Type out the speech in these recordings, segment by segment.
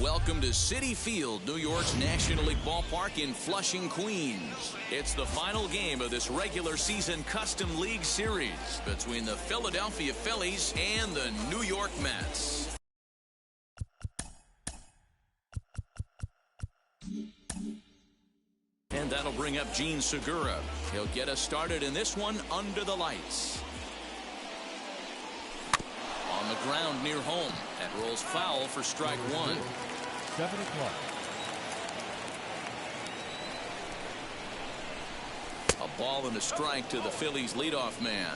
Welcome to Citi Field, New York's National League ballpark in Flushing, Queens. It's the final game of this regular season Custom League Series between the Philadelphia Phillies and the New York Mets. And that'll bring up Gene Segura. He'll get us started in this one under the lights. On the ground near home. That rolls foul for strike one. 7 o'clock. A ball and a strike to the Phillies leadoff man.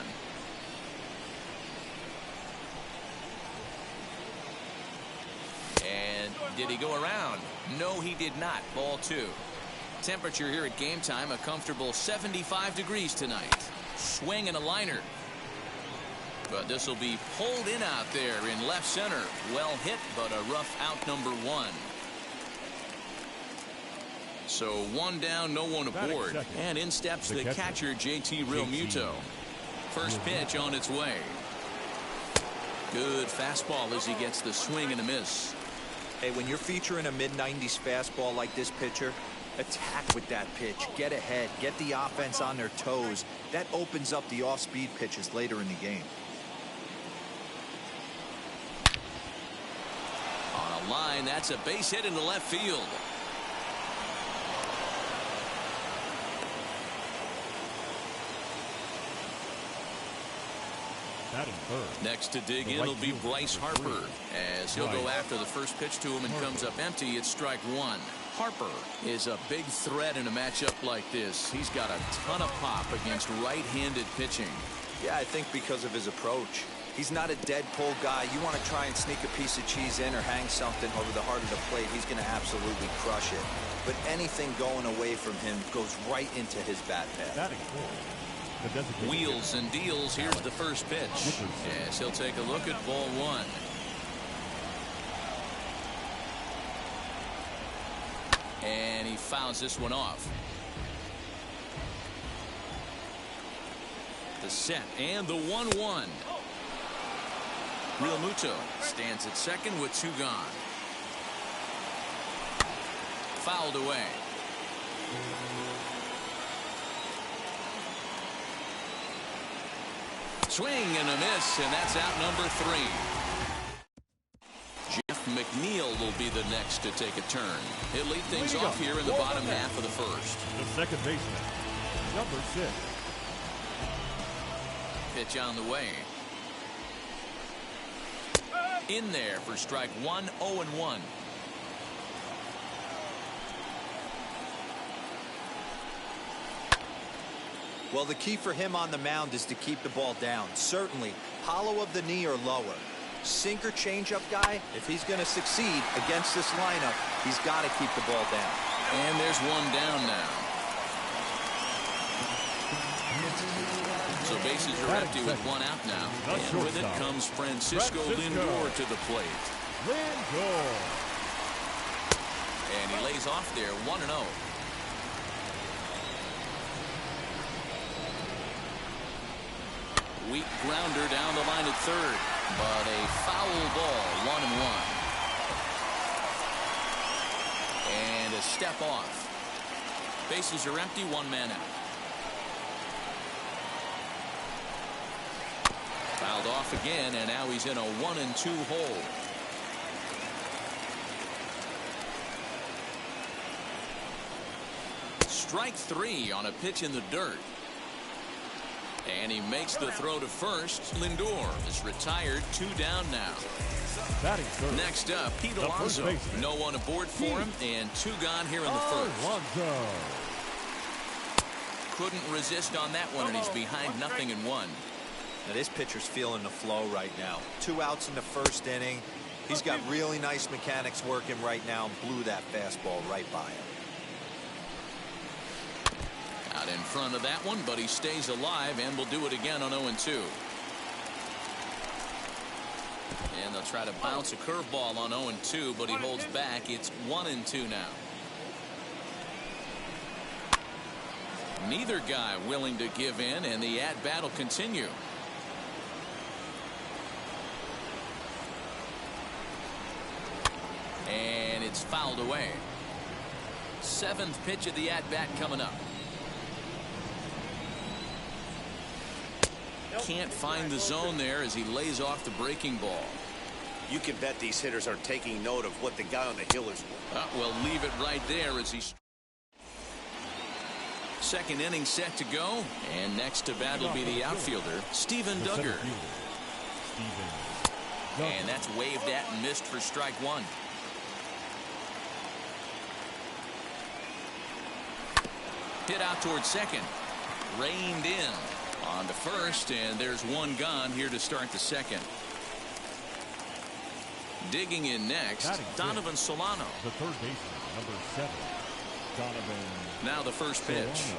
And did he go around? No, he did not. Ball two. Temperature here at game time, a comfortable 75 degrees tonight. Swing and a liner. But this will be pulled in out there in left center. Well hit, but a rough out number one. So one down, no one aboard. And in steps the catcher, JT Realmuto. First pitch on its way. Good fastball as he gets the swing and a miss. Hey, when you're featuring a mid-90s fastball like this pitcher, attack with that pitch. Get ahead. Get the offense on their toes. That opens up the off-speed pitches later in the game. On a line, that's a base hit into left field. Next to dig in will be Bryce Harper, as he'll go after the first pitch to him and comes up empty. It's strike one. Harper is a big threat in a matchup like this. He's got a ton of pop against right-handed pitching. Yeah, I think because of his approach. He's not a dead pull guy. You want to try and sneak a piece of cheese in or hang something over the heart of the plate, he's going to absolutely crush it. But anything going away from him goes right into his bat path. Wheels and deals. Here's the first pitch. Yes, he'll take a look at ball one. And he fouls this one off. The set and the 1-1. Realmuto stands at second with two gone. Fouled away. Swing and a miss, and that's out number three. Jeff McNeil will be the next to take a turn. He'll lead things off here in the bottom half of the first. The second baseman, number 6. Pitch on the way. In there for strike one, 0-1. Well, the key for him on the mound is to keep the ball down. Certainly, hollow of the knee or lower. Sinker changeup guy, if he's going to succeed against this lineup, he's got to keep the ball down. And there's one down now. So bases are empty with one out now. And with it comes Francisco Lindor to the plate. And he lays off there, 1-0. Weak grounder down the line at third, but a foul ball, 1-1. And a step off. Bases are empty, one man out. Fouled off again, and now he's in a 1-2 hole. Strike three on a pitch in the dirt. And he makes the throw to first. Lindor is retired, 2 down now. Next up, Pete Alonso. No one aboard for him, and 2 gone here in the first. Couldn't resist on that one, and he's behind 0-1. Now, this pitcher's feeling the flow right now. 2 outs in the first inning. He's got really nice mechanics working right now. Blew that fastball right by him. Out in front of that one, but he stays alive and will do it again on 0-2. And they'll try to bounce a curveball on 0-2, but he holds back. It's 1-2 now. Neither guy willing to give in, and the at-bat will continue. And fouled away. 7th pitch of the at-bat coming up. Can't find the zone there as he lays off the breaking ball. You can bet these hitters are taking note of what the guy on the hill is. We'll leave it right there as he's. Second inning set to go, and next to bat will be the outfielder, Steven Duggar. And that's waved at and missed for strike one. Hit out towards second. Reined in on to first, and there's one gone here to start the second. Digging in next, Donovan Solano. The third baseman, number 7, Donovan. Now the first pitch.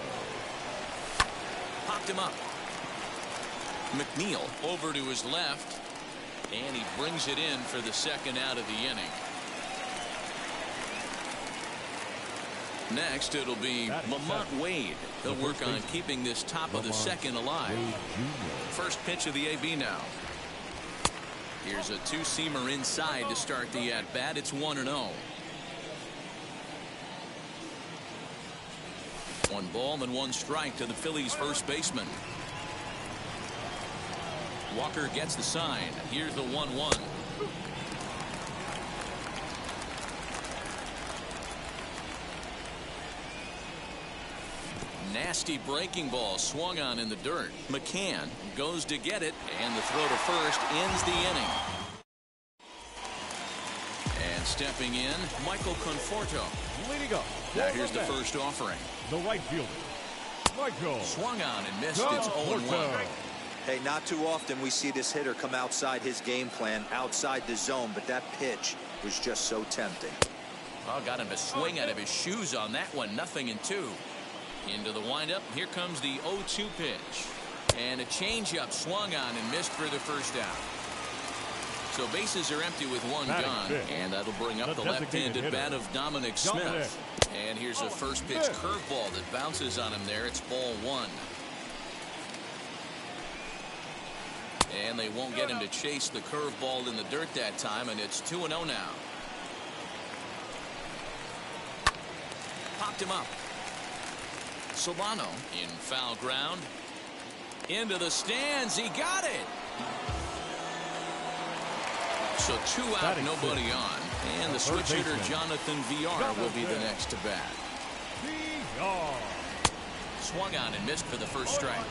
Popped him up. McNeil over to his left, and he brings it in for the second out of the inning. Next, it'll be Lamont Wade. He'll work on keeping this top of the second alive. First pitch of the AB now. Here's a two-seamer inside to start the at-bat. It's 1-0. One ball and one strike to the Phillies' first baseman. Walker gets the sign. Here's the 1-1. Nasty breaking ball swung on in the dirt. McCann goes to get it, and the throw to first ends the inning. And stepping in, Michael Conforto. Leading up. Now here's the first offering. The right fielder, Michael. Swung on and missed. It's 0-1. Hey, not too often we see this hitter come outside his game plan, outside the zone, but that pitch was just so tempting. Oh, got him to swing out of his shoes on that one. 0-2. Into the windup. Here comes the 0-2 pitch. And a changeup swung on and missed for the first out. So bases are empty with one gone. And that'll bring up the left-handed bat of Dominic Smith. And here's a first pitch curveball that bounces on him there. It's ball one. And they won't get him to chase the curveball in the dirt that time. And it's 2-0 now. Popped him up. Solano in foul ground. Into the stands. He got it. So 2 out, nobody on. And the switch hitter, Jonathan Villar, will be the next to bat. Swung on and missed for the first strike.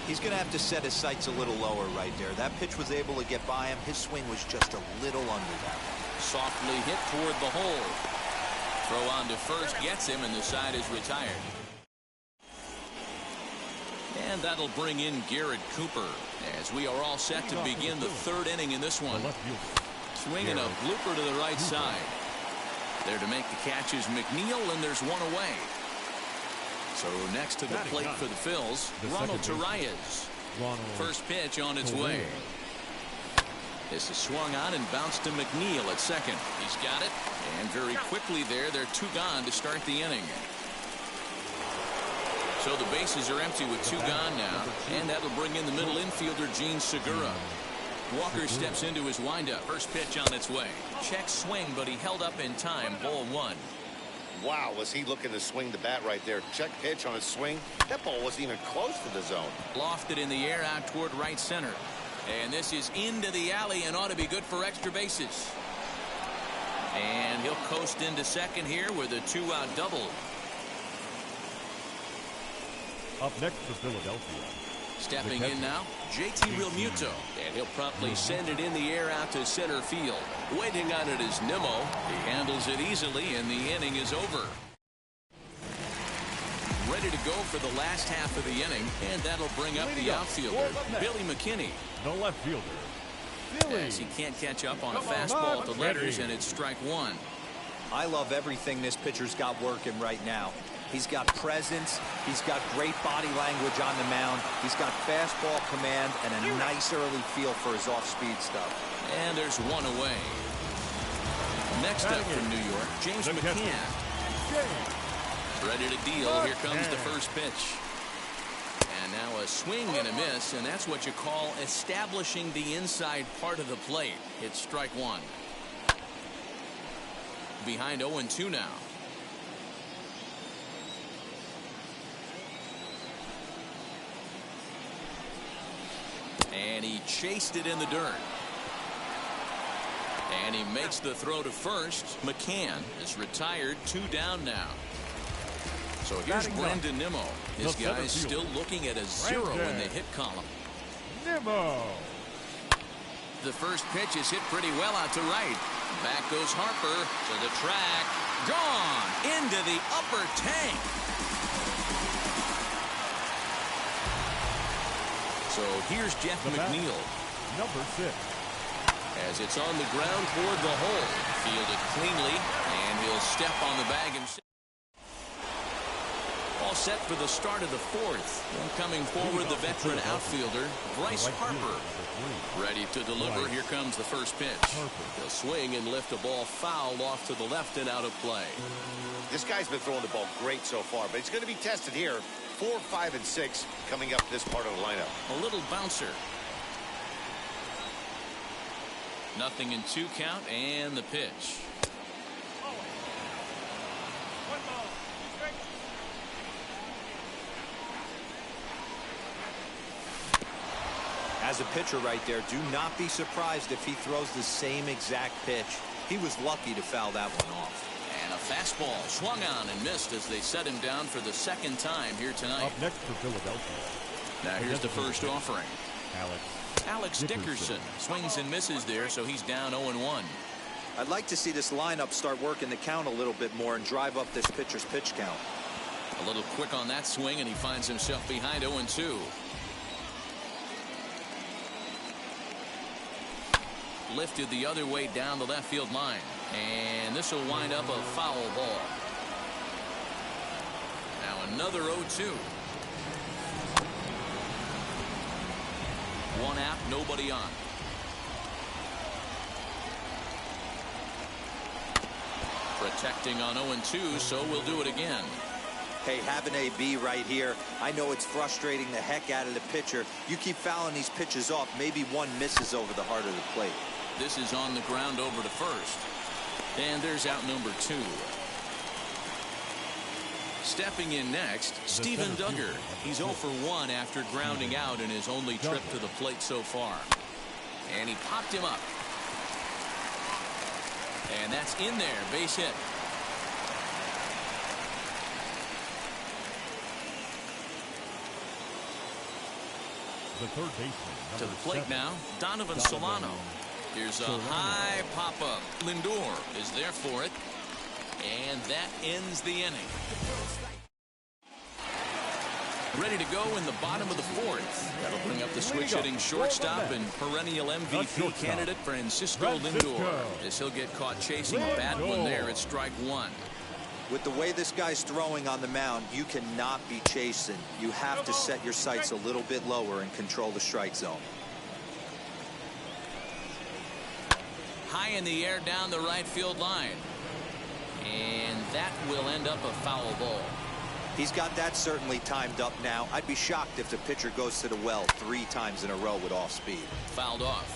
He's going to have to set his sights a little lower right there. That pitch was able to get by him. His swing was just a little under that one. Softly hit toward the hole. Throw on to first gets him, and the side is retired. And that'll bring in Garrett Cooper as we are all set to begin the third inning in this one. Swinging a blooper to the right side. There to make the catch is McNeil, and there's one away. So next to the plate for the Phils, Ronald Torreyes. First pitch on its way. This is swung on and bounced to McNeil at second. He's got it, and very quickly there, they're 2 gone to start the inning. So the bases are empty with 2 gone now, and that'll bring in the middle infielder, Gene Segura. Walker steps into his windup. First pitch on its way. Check swing, but he held up in time. Ball 1. Wow, was he looking to swing the bat right there? Check pitch on his swing. That ball wasn't even close to the zone. Lofted in the air out toward right center. And this is into the alley and ought to be good for extra bases. And he'll coast into second here with a 2-out double. Up next for Philadelphia. Stepping in now, JT Realmuto. And he'll promptly send it in the air out to center field. Waiting on it is Nimmo. He handles it easily, and the inning is over. Ready to go for the last half of the inning, and that'll bring up the outfielder, Billy McKinney. The left fielder, as he can't catch up on a fastball at the letters, and it's strike 1. I love everything this pitcher's got working right now. He's got presence. He's got great body language on the mound. He's got fastball command and a nice early feel for his off-speed stuff. And there's one away. Next up from New York, James McCann. Ready to deal. Here comes the first pitch. And now a swing and a miss, and that's what you call establishing the inside part of the plate. It's strike 1. behind 0-2 now. And he chased it in the dirt. And he makes the throw to first. McCann is retired. 2 down now. So here's Brandon Nimmo. This guy is still looking at a 0 in the hit column. Nimmo. The first pitch is hit pretty well out to right. Back goes Harper to the track. Gone into the upper tank. So here's Jeff McNeil. Number 6. As it's on the ground toward the hole. Fielded cleanly, and he'll step on the bag and all set for the start of the 4th. Coming forward, the veteran outfielder, Bryce Harper. Ready to deliver. Here comes the first pitch. He'll swing and lift a ball foul off to the left and out of play. This guy's been throwing the ball great so far, but it's going to be tested here. 4, 5, and 6 coming up this part of the lineup. A little bouncer. 0-2 count and the pitch. As a pitcher right there, do not be surprised if he throws the same exact pitch. He was lucky to foul that one off. And a fastball swung on and missed as they set him down for the 2nd time here tonight. Up next for Philadelphia. Now here's the first offering. Alex Dickerson swings and misses there, so he's down 0-1. I'd like to see this lineup start working the count a little bit more and drive up this pitcher's pitch count. A little quick on that swing, and he finds himself behind 0-2. Lifted the other way down the left field line, and this will wind up a foul ball. Now another 0-2. 1 out, nobody on. Protecting on 0-2, so we'll do it again. Hey, have an AB right here. I know it's frustrating the heck out of the pitcher. You keep fouling these pitches off, maybe one misses over the heart of the plate. This is on the ground over to first. And there's out number 2. Stepping in next, Steven Duggar. He's 0 for 1 after grounding out in his only trip to the plate so far. And he popped him up. And that's in there, base hit. The third baseman. To the plate now, Donovan Solano. Here's a high pop-up. Lindor is there for it. And that ends the inning. Ready to go in the bottom of the 4th. That'll bring up the switch-hitting shortstop and perennial MVP candidate Francisco Lindor, as he'll get caught chasing a bad one there at strike 1. With the way this guy's throwing on the mound, you cannot be chasing. You have to set your sights a little bit lower and control the strike zone. High in the air down the right field line. And that will end up a foul ball. He's got that certainly timed up now. I'd be shocked if the pitcher goes to the well 3 times in a row with off speed. Fouled off.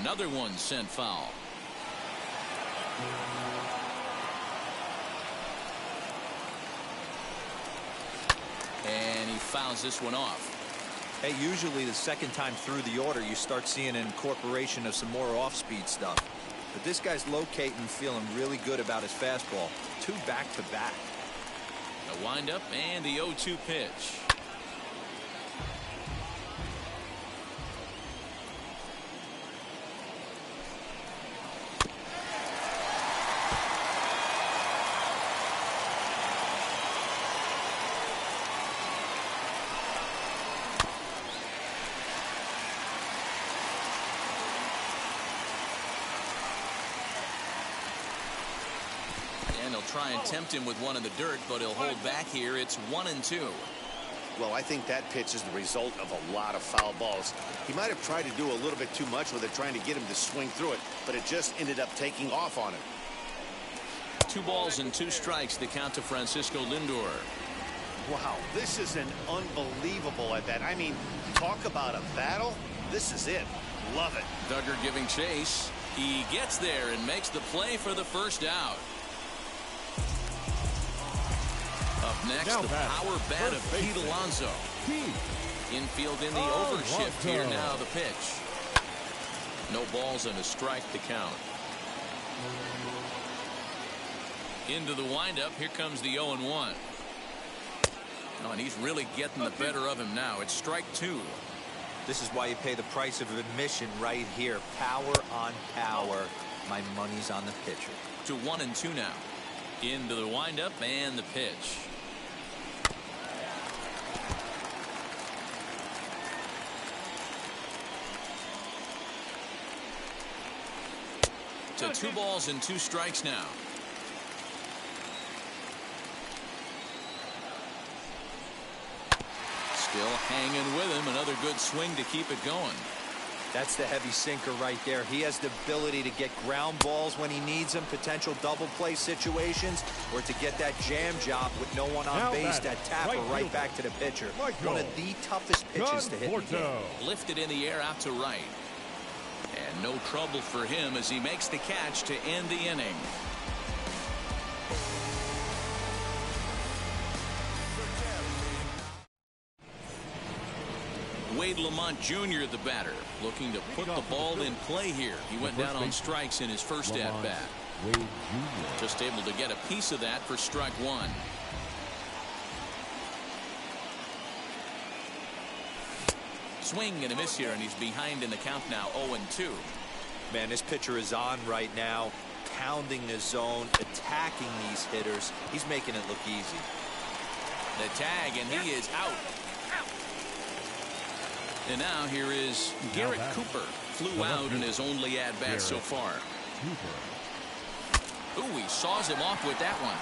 Another one sent foul. And he fouls this one off. Hey, usually the 2nd time through the order, you start seeing an incorporation of some more off-speed stuff. But this guy's locating, feeling really good about his fastball. 2 back-to-back. A windup and the 0-2 pitch. Try and tempt him with one in the dirt, but he'll hold back here. It's 1-2. Well, I think that pitch is the result of a lot of foul balls. He might have tried to do a little bit too much with it, trying to get him to swing through it, but it just ended up taking off on him. 2 balls and 2 strikes, the count to Francisco Lindor. Wow, this is an unbelievable at bat. I mean, talk about a battle. This is it. Love it. Duggar giving chase. He gets there and makes the play for the first out. Up next, Now the bat, power bat of Pete Alonso. Infield in the overshift here now, the pitch. No balls and a strike to count. Into the windup. Here comes the 0-1. Oh, and he's really getting the better of him now. It's strike 2. This is why you pay the price of admission right here. Power on power. My money's on the pitcher. To 1-2 now. Into the windup and the pitch. To 2 balls and 2 strikes now. Still hanging with him. Another good swing to keep it going. That's the heavy sinker right there. He has the ability to get ground balls when he needs them, potential double play situations, or to get that jam job with no one on base, that tapper right back to the pitcher. One of the toughest pitches to hit in the game. Lifted in the air out to right. And no trouble for him as he makes the catch to end the inning. Wade Lamont Jr. the batter, looking to put the ball in play here. He went down on strikes in his first at bat. Just able to get a piece of that for strike 1. Swing and a miss here, and he's behind in the count now, 0-2. Man, this pitcher is on right now, pounding the zone, attacking these hitters. He's making it look easy. The tag, and he is out. And now here is Garrett Cooper. Flew out in his only at-bat so far. Ooh, he saws him off with that one.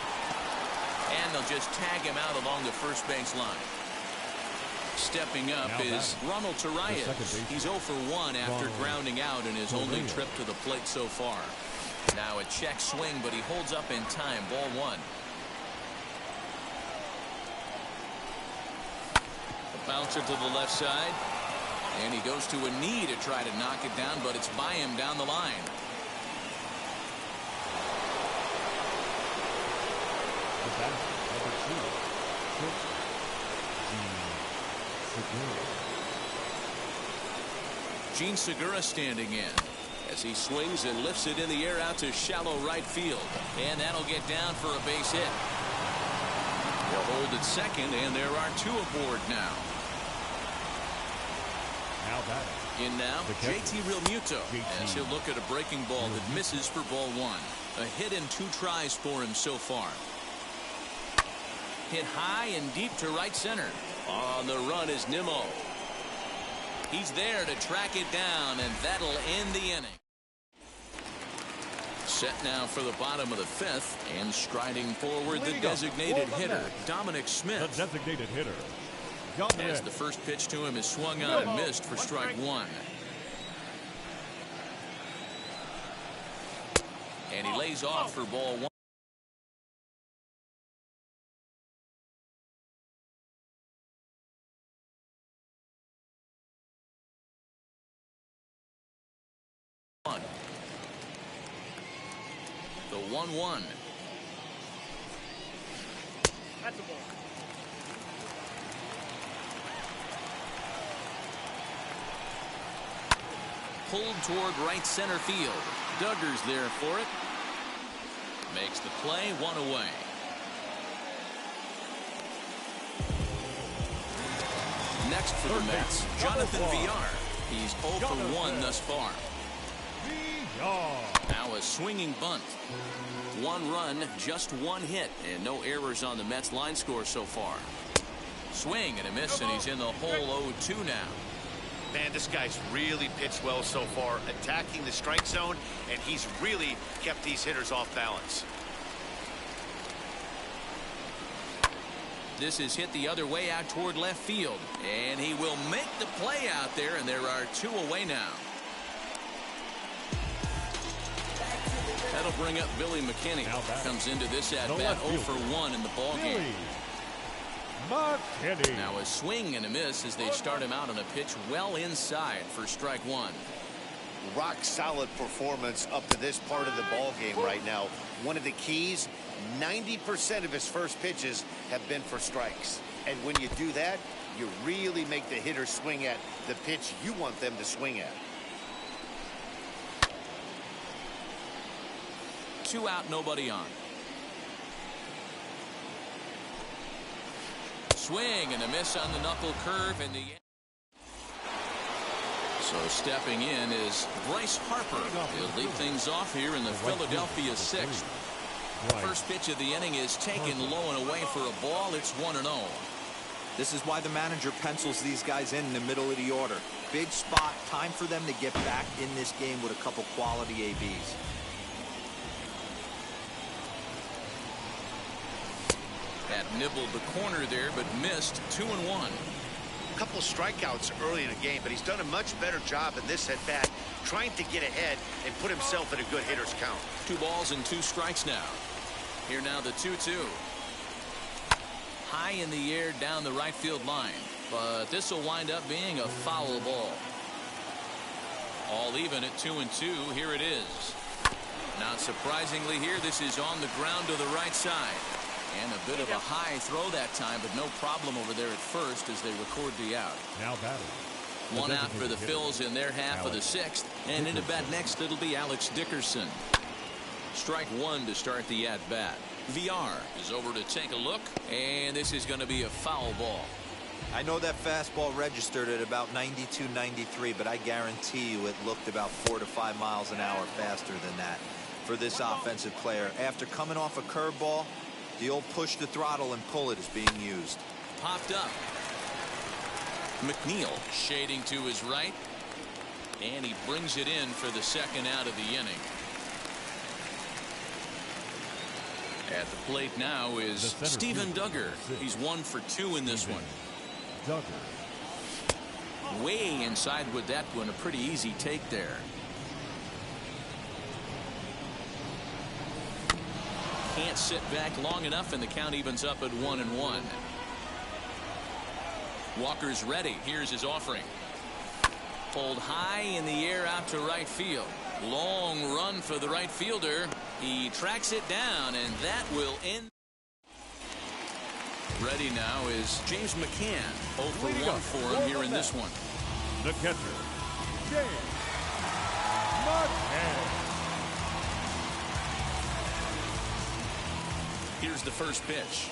And they'll just tag him out along the first base line. Stepping up is Ronald Torreyes. He's 0 for 1 after grounding out in his only trip to the plate so far. Now a check swing, but he holds up in time. Ball 1. A bouncer to the left side. And he goes to a knee to try to knock it down, but it's by him down the line. Gene Segura standing in as he swings and lifts it in the air out to shallow right field. And that'll get down for a base hit. They'll hold at second, and there are 2 aboard now. In now, JT Realmuto, as he'll look at a breaking ball that misses for ball 1. A hit in 2 tries for him so far. Hit high and deep to right center. On the run is Nimmo. He's there to track it down, and that'll end the inning. Set now for the bottom of the 5th, and striding forward the designated hitter, Dominic Smith. The designated hitter. As the first pitch to him is swung on and missed for strike 1. And he lays off for ball 1. The 1-1. That's a ball. Pulled toward right center field. Duggar's there for it. Makes the play, 1 away. Next for the Mets, Jonathan Villar. He's 0 for 1 thus far. Now a swinging bunt. 1 run, just 1 hit, and no errors on the Mets line score so far. Swing and a miss, and he's in the hole 0-2 now. Man, this guy's really pitched well so far, attacking the strike zone, and he's really kept these hitters off balance. This is hit the other way out toward left field, and he will make the play out there, and there are 2 away now. That'll bring up Billy McKinney. Comes into this at bat 0 for 1 in the ball game. McKinney. Now a swing and a miss as they start him out on a pitch well inside for strike one. Rock solid performance up to this part of the ball game right now. One of the keys, 90% of his first pitches have been for strikes. And when you do that, you really make the hitter swing at the pitch you want them to swing at. 2 out, nobody on. Swing and a miss on the knuckle curve in the. So stepping in is Bryce Harper. He'll lead things off here in the Philadelphia 6th. First pitch of the inning is taken low and away for a ball. It's 1-0. This is why the manager pencils these guys in the middle of the order. Big spot, time for them to get back in this game with a couple quality ABs. That nibbled the corner there, but missed. 2-1. A couple strikeouts early in the game, but he's done a much better job in this at bat, trying to get ahead and put himself in a good hitter's count. 2 balls and 2 strikes now. Here now the 2-2. High in the air down the right field line, but this will wind up being a foul ball. All even at 2-2. Here it is. Not surprisingly here, this is on the ground to the right side. And a bit of a high throw that time, but no problem over there at first as they record the out. Now batting. 1 out for the Phils in their half of the 6th. And in at bat next, it'll be Alex Dickerson. Strike 1 to start the at-bat. VR is over to take a look, and this is going to be a foul ball. I know that fastball registered at about 92, 93, but I guarantee you it looked about 4 to 5 miles an hour faster than that for this offensive player. After coming off a curveball, the old push the throttle and pull it is being used. Popped up. McNeil shading to his right, and he brings it in for the 2nd out of the inning. At the plate now is Steven Duggar. He's 1 for 2 in this one. Duggar. Way inside with that one. A pretty easy take there. Can't sit back long enough, and the count evens up at 1-1. Walker's ready. Here's his offering. Pulled high in the air out to right field. Long run for the right fielder. He tracks it down, and that will end. Ready now is James McCann. 0 for 1 for him here in this one. The catcher, James McCann. Here's the first pitch.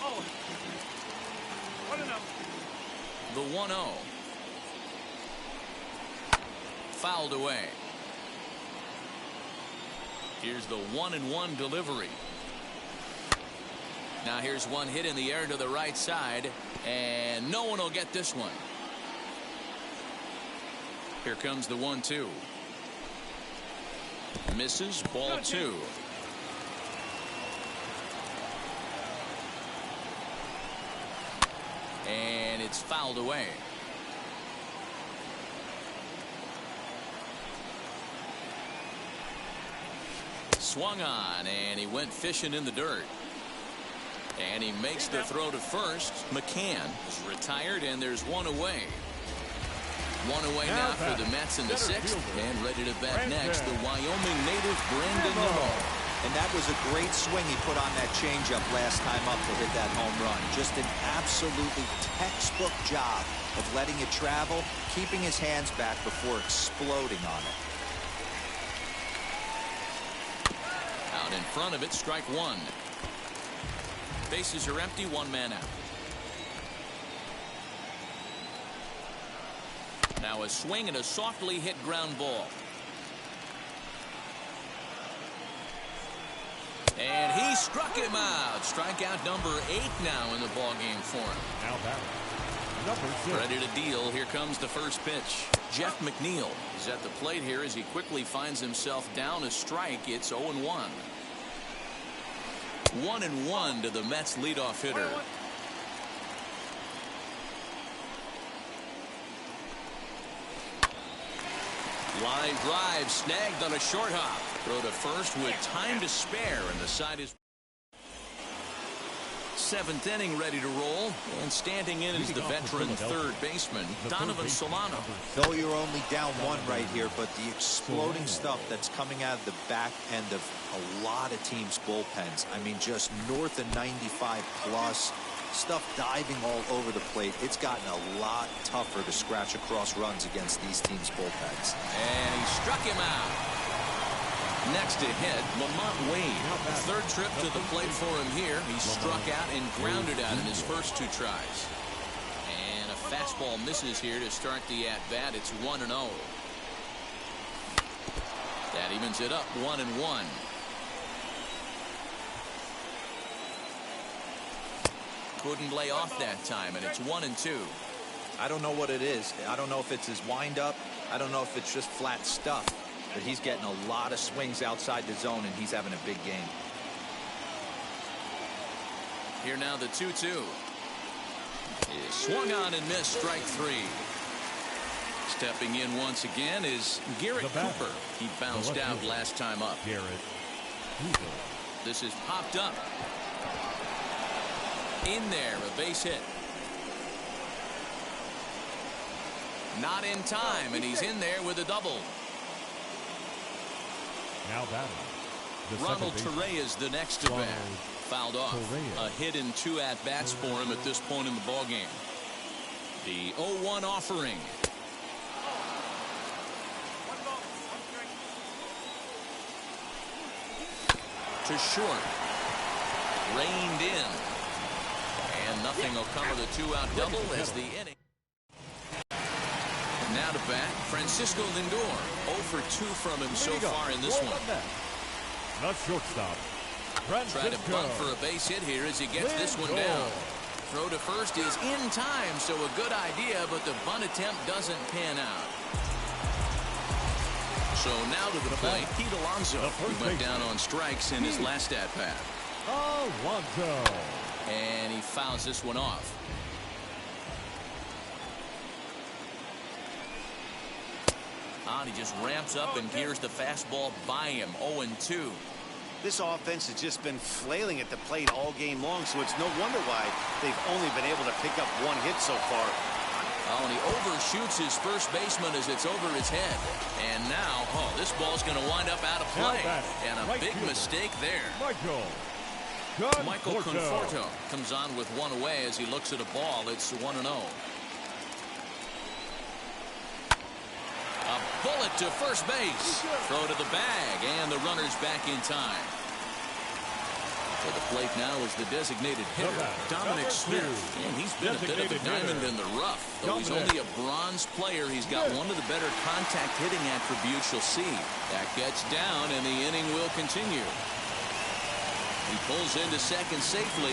Oh. I don't know. The 1-0. Fouled away. Here's the 1-1 delivery. Now here's one hit in the air to the right side, and no one will get this one. Here comes the 1-2. Misses. Ball 2. And it's fouled away. Swung on, and he went fishing in the dirt. And he makes the throw to first. McCann is retired, and there's 1 away. 1 away now for the Mets in the 6th. And ready to bat next, the Wyoming native Brandon Nimmo. And that was a great swing he put on that changeup last time up to hit that home run. Just an absolutely textbook job of letting it travel, keeping his hands back before exploding on it. Out in front of it, strike 1. Bases are empty, 1 man out. Now a swing and a softly hit ground ball. And he struck him out. Strikeout number 8 now in the ballgame for him. Now batting, number 6. Ready to deal. Here comes the first pitch. Jeff McNeil is at the plate here as he quickly finds himself down a strike. It's 0-1. 1-1 to the Mets leadoff hitter. Line drive snagged on a short hop. Throw to first with time to spare, and the side is. seventh inning ready to roll. And standing in is the veteran third baseman, Donovan Solano. Though you're only down one right here, but the exploding stuff that's coming out of the back end of a lot of teams' bullpens. I mean, just north of 95 plus. Stuff diving all over the plate. It's gotten a lot tougher to scratch across runs against these teams' bullpens. And he struck him out. Next to hit, Lamont Wade. Third trip to the plate for him here. He struck out and grounded out in his first two tries. And a fastball misses here to start the at-bat. It's 1-0. That evens it up 1-1. Couldn't lay off that time, and it's 1-2. I don't know what it is. I don't know if it's his windup. I don't know if it's just flat stuff. But he's getting a lot of swings outside the zone, and he's having a big game. Here now the 2-2. Is swung on and missed, strike three. Stepping in once again is Garrett Cooper. He bounced out last time up. Garrett Cooper. This is popped up. In there, a base hit. Not in time, and he's in there with a double. Now batting. Ronald Torre is the next to bat. Fouled off. A hit in 2 at-bats for him at this point in the ballgame. The 0-1 offering. To short. Reined in. And nothing will come of the 2-out double as the inning. Now to bat, Francisco Lindor. 0 for 2 from him so far in this one. Not shortstop. Try to bunt for a base hit here as he gets this one down. Throw to first is in time, so a good idea, but the bunt attempt doesn't pan out. So now to the plate, Pete Alonso, who went down on strikes in his last at-bat. Alonso. And he fouls this one off. He just ramps up and gears the fastball by him. 0-2. This offense has just been flailing at the plate all game long, so it's no wonder why they've only been able to pick up 1 hit so far. Oh, and he overshoots his first baseman as it's over his head. And now, this ball's going to wind up out of play. And a big mistake there. Michael Conforto comes on with 1 away as he looks at a ball. It's 1-0. A bullet to first base. Throw to the bag, and the runner's back in time. To the plate now is the designated hitter, Dominic Smith. And he's been a bit of a diamond in the rough. Though he's only a bronze player, he's got one of the better contact hitting attributes you'll see. That gets down, and the inning will continue. He pulls into second safely,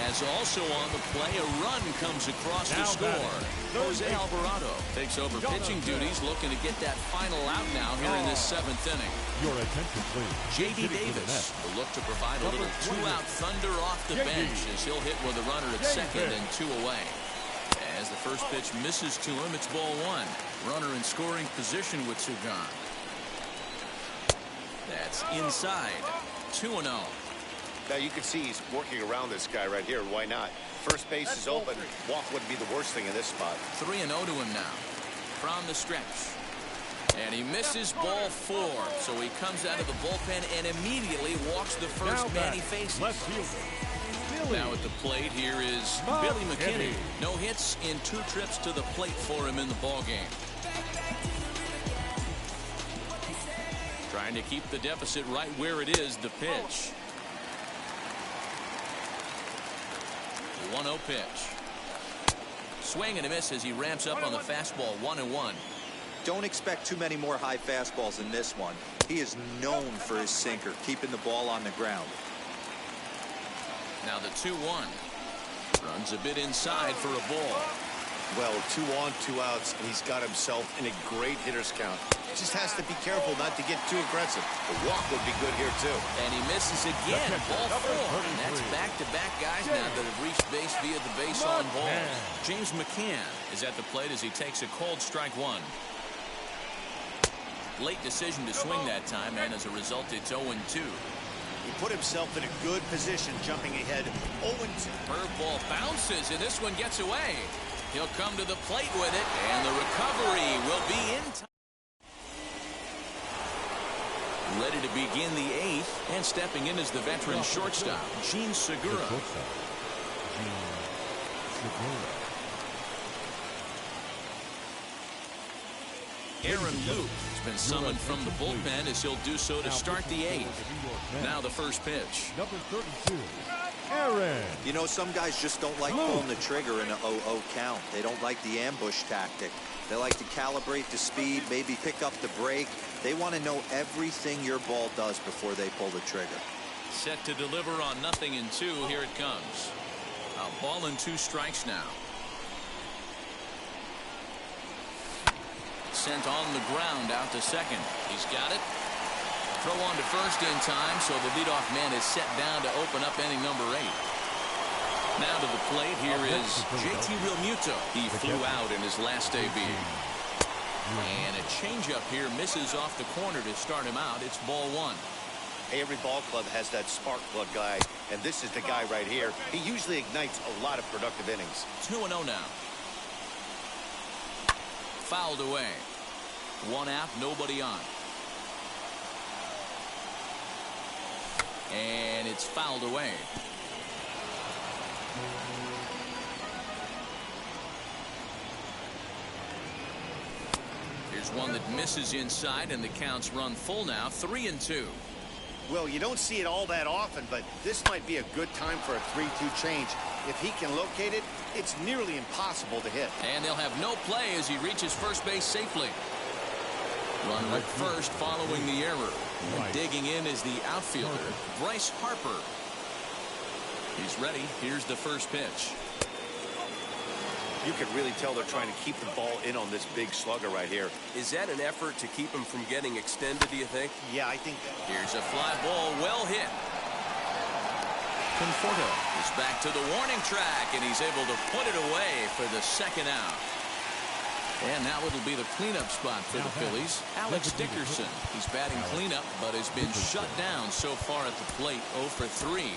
as also on the play, a run comes across to score. Jose Alvarado takes over pitching duties, looking to get that final out now here in this 7th inning. Your attention, please. J.D. Davis will look to provide a little 2-out thunder off the bench as he'll hit with a runner at second and 2 away. As the first pitch misses to him, it's ball 1. Runner in scoring position with 2 gone. That's inside. 2-0. Now you can see he's working around this guy right here. Why not? First base is open. Walk wouldn't be the worst thing in this spot. 3-0 to him now from the stretch. And he misses ball 4. So he comes out of the bullpen and immediately walks the first man he faces. Left fielder. Now at the plate, here is Billy McKinney. No hits in 2 trips to the plate for him in the ballgame. Trying to keep the deficit right where it is, the pitch. 1-0 pitch. Swing and a miss as he ramps up on the fastball. 1-1. Don't expect too many more high fastballs in this one. He is known for his sinker, keeping the ball on the ground. Now the 2-1. Runs a bit inside for a ball. Well, 2 on, 2 outs, and he's got himself in a great hitter's count. Just has to be careful not to get too aggressive. The walk would be good here, too. And he misses again. Ball 4. And that's back-to-back guys now that have reached base via the base on ball. James McCann is at the plate as he takes a cold strike 1. Late decision to swing that time, and as a result, it's 0-2. He put himself in a good position, jumping ahead 0-2. Curveball bounces, and this one gets away. He'll come to the plate with it, and the recovery will be in time. Ready to begin the 8th, and stepping in is the veteran shortstop, Gene Segura. Aaron Luke has been summoned from the bullpen as he'll do so to start the 8th. Now the first pitch. Number 32, Aaron. You know, some guys just don't like pulling the trigger in an 0-0 count. They don't like the ambush tactic. They like to calibrate the speed, maybe pick up the brake. They want to know everything your ball does before they pull the trigger. Set to deliver on 0-2. Here it comes. A ball and 2 strikes now. Sent on the ground out to second. He's got it. Throw on to first in time, so the leadoff man is set down to open up inning number 8. Now to the plate, here is JT Realmuto. He flew out in his last AB. And a changeup here misses off the corner to start him out. It's ball 1. Hey, every ball club has that spark plug guy, and this is the guy right here. He usually ignites a lot of productive innings. 2-0 now. Fouled away. 1 out, nobody on. And it's fouled away. Here's one that misses inside, and the counts run full now. 3-2. Well, you don't see it all that often, but this might be a good time for a 3-2 change. If he can locate it, it's nearly impossible to hit. And they'll have no play as he reaches first base safely. Runner at first following the error. And digging in is the outfielder, Bryce Harper. He's ready. Here's the first pitch. You can really tell they're trying to keep the ball in on this big slugger right here. Is that an effort to keep him from getting extended, do you think? Yeah, I think that. Here's a fly ball, well hit. Conforto is back to the warning track, and he's able to put it away for the second out. And now it'll be the cleanup spot for the Phillies. Alex Dickerson. He's batting cleanup, but has been shut down so far at the plate. 0 for 3.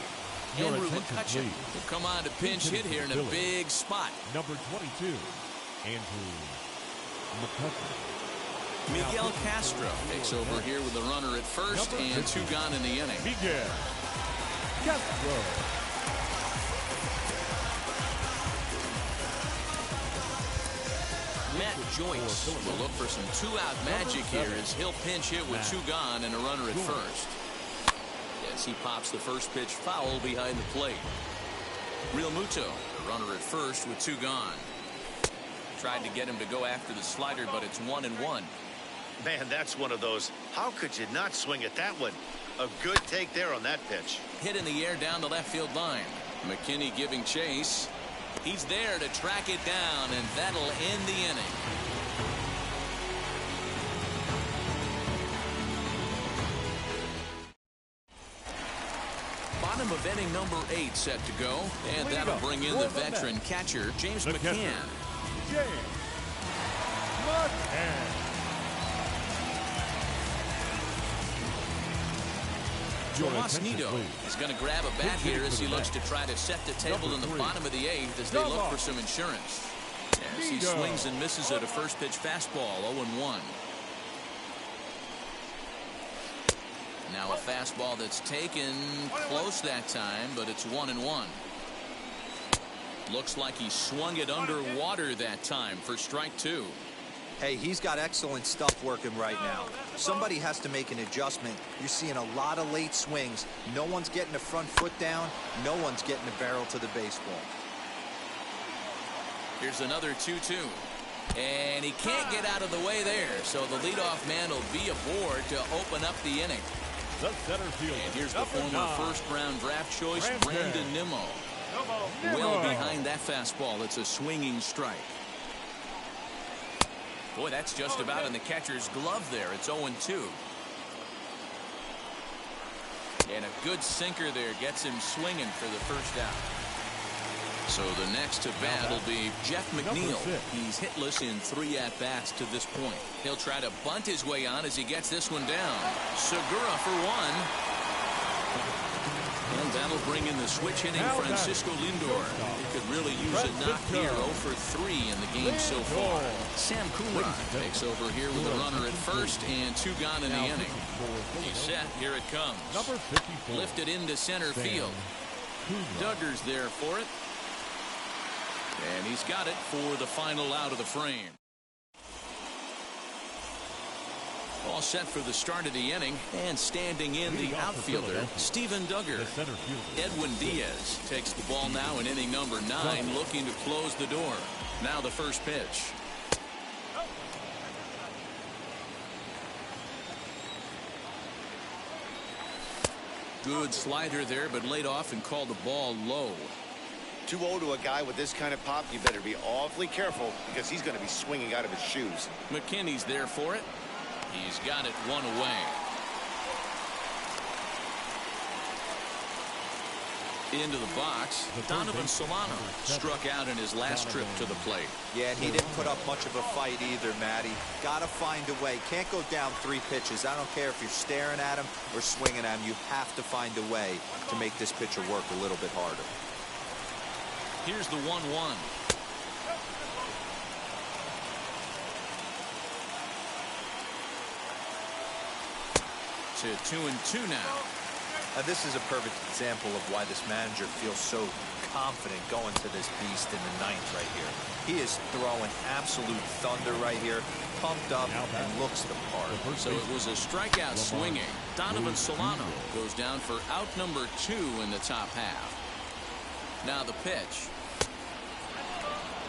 Andrew McCutcheon will come on to pinch hit here in a big spot. Number 22, Andrew McCutcheon. Miguel Castro takes over here with a runner at first and 2 gone in the inning. Miguel Castro. Matt Joyce will look for some 2-out magic here as he'll pinch hit with 2 gone and a runner at first. As he pops the first pitch foul behind the plate. Realmuto, the runner at first with 2 gone. Tried to get him to go after the slider, but it's 1-1. Man, that's one of those. How could you not swing at that one? A good take there on that pitch. Hit in the air down the left field line. McKinney giving chase. He's there to track it down, and that'll end the inning. Bottom of inning number 8 set to go, and that'll bring in the veteran catcher, James McCann. James McCann. Tomas Nido is going to grab a bat here as he looks to try to set the table in the bottom of the 8th as they look for some insurance. As he swings and misses at a first pitch fastball, 0-1. Now a fastball that's taken close that time, but it's 1-1. Looks like he swung it underwater that time for strike 2. Hey, he's got excellent stuff working right now. Somebody has to make an adjustment. You're seeing a lot of late swings. No one's getting the front foot down. No one's getting the barrel to the baseball. Here's another 2-2. And he can't get out of the way there, so the leadoff man will be aboard to open up the inning. The center fielder. And here's the former first-round draft choice, Brandon Nimmo. Well behind that fastball. It's a swinging strike. Boy, that's just about in the catcher's glove there. It's 0-2. And a good sinker there gets him swinging for the first out. So the next to bat will be Jeff McNeil. He's hitless in 3 at-bats to this point. He'll try to bunt his way on as he gets this one down. Segura for 1. And That'll bring in the switch hitting Francisco Lindor. He could really use a knock here. 0 for 3 in the game so far. Sam Kumar takes over here with a runner at first and 2 gone in the inning. He's set. Here it comes. Number 54. Lifted into center field. Duggar's there for it. And he's got it for the final out of the frame. All set for the start of the inning, and standing in the outfielder, Steven Duggar. Edwin Diaz takes the ball now in inning number 9, looking to close the door. Now the first pitch. Good slider there, but laid off and called the ball low. 2-0 to a guy with this kind of pop, you better be awfully careful because he's going to be swinging out of his shoes. McKinney's there for it. He's got it 1 away. Into the box, Donovan Solano struck out in his last trip to the plate. Yeah, and he didn't put up much of a fight either, Matty. Gotta find a way. Can't go down 3 pitches. I don't care if you're staring at him or swinging at him. You have to find a way to make this pitcher work a little bit harder. Here's the 1-1. To 2-2 now. Now, this is a perfect example of why this manager feels so confident going to this beast in the 9th right here. He is throwing absolute thunder right here, pumped up and looks the part. So it was a strikeout swinging. Donovan Solano goes down for out number 2 in the top half. Now the pitch.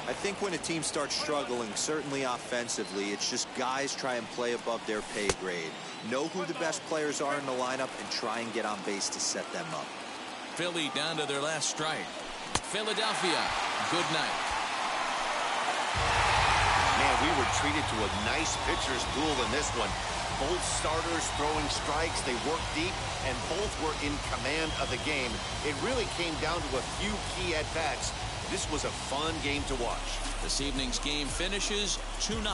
I think when a team starts struggling, certainly offensively, it's just guys try and play above their pay grade. Know who the best players are in the lineup and try and get on base to set them up. Philly down to their last strike. Philadelphia, good night. Man, we were treated to a nice pitcher's duel in this one. Both starters throwing strikes. They worked deep, and both were in command of the game. It really came down to a few key at-bats. This was a fun game to watch. This evening's game finishes 2-0.